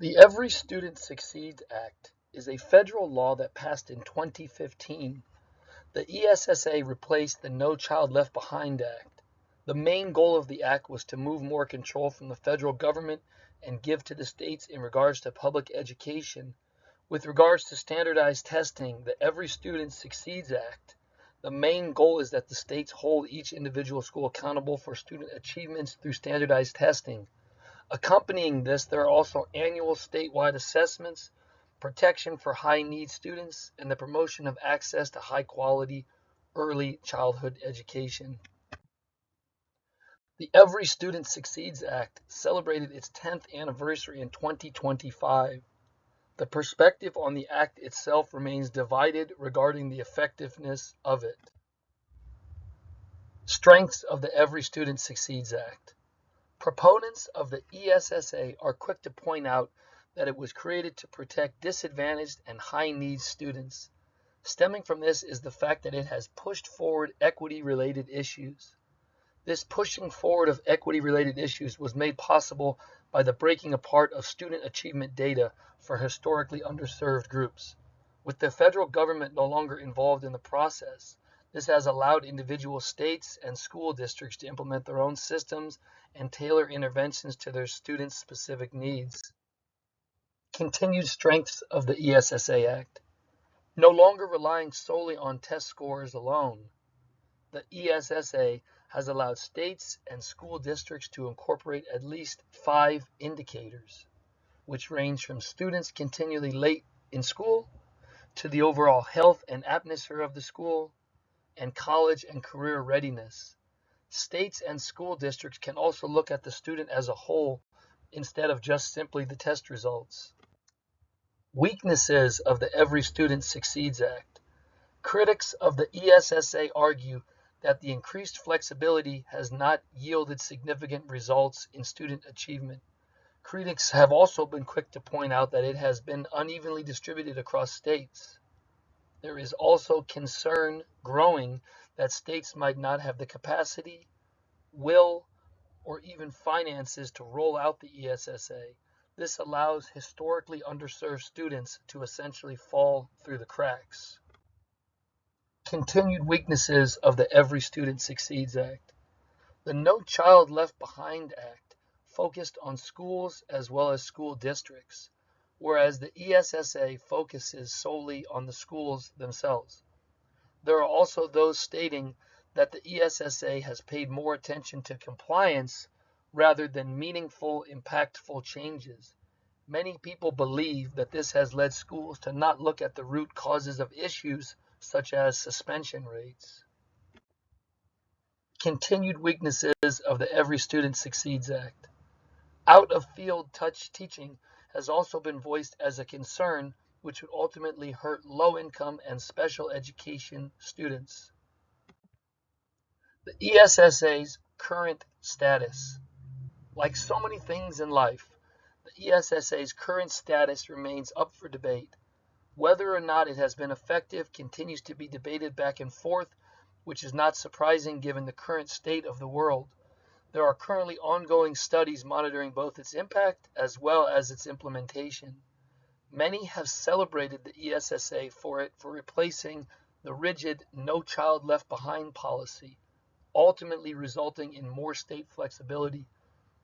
The Every Student Succeeds Act is a federal law that passed in 2015. The ESSA replaced the No Child Left Behind Act. The main goal of the act was to move more control from the federal government and give to the states in regards to public education. With regards to standardized testing, the Every Student Succeeds Act, the main goal is that the states hold each individual school accountable for student achievements through standardized testing. Accompanying this, there are also annual statewide assessments, protection for high-need students, and the promotion of access to high-quality early childhood education. The Every Student Succeeds Act celebrated its 10th anniversary in 2025. The perspective on the act itself remains divided regarding the effectiveness of it. Strengths of the Every Student Succeeds Act. Proponents of the ESSA are quick to point out that it was created to protect disadvantaged and high-needs students. Stemming from this is the fact that it has pushed forward equity-related issues. This pushing forward of equity-related issues was made possible by the breaking apart of student achievement data for historically underserved groups. With the federal government no longer involved in the process, this has allowed individual states and school districts to implement their own systems and tailor interventions to their students' specific needs. Continued strengths of the ESSA Act. No longer relying solely on test scores alone, the ESSA has allowed states and school districts to incorporate at least 5 indicators, which range from students continually late in school to the overall health and atmosphere of the school and college and career readiness. States and school districts can also look at the student as a whole instead of just simply the test results. Weaknesses of the Every Student Succeeds Act. Critics of the ESSA argue that the increased flexibility has not yielded significant results in student achievement. Critics have also been quick to point out that it has been unevenly distributed across states. There is also concern growing that states might not have the capacity, will, or even finances to roll out the ESSA. This allows historically underserved students to essentially fall through the cracks. Continued weaknesses of the Every Student Succeeds Act. The No Child Left Behind Act focused on schools as well as school districts, whereas the ESSA focuses solely on the schools themselves. There are also those stating that the ESSA has paid more attention to compliance rather than meaningful, impactful changes. Many people believe that this has led schools to not look at the root causes of issues such as suspension rates. Continued weaknesses of the Every Student Succeeds Act. Out-of-field touch teaching has also been voiced as a concern which would ultimately hurt low-income and special education students. The ESSA's current status. Like so many things in life, the ESSA's current status remains up for debate. Whether or not it has been effective continues to be debated back and forth, which is not surprising given the current state of the world. There are currently ongoing studies monitoring both its impact as well as its implementation. Many have celebrated the ESSA for replacing the rigid No Child Left Behind policy, ultimately resulting in more state flexibility.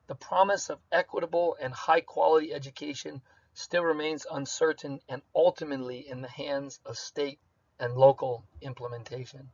The promise of equitable and high-quality education still remains uncertain and ultimately in the hands of state and local implementation.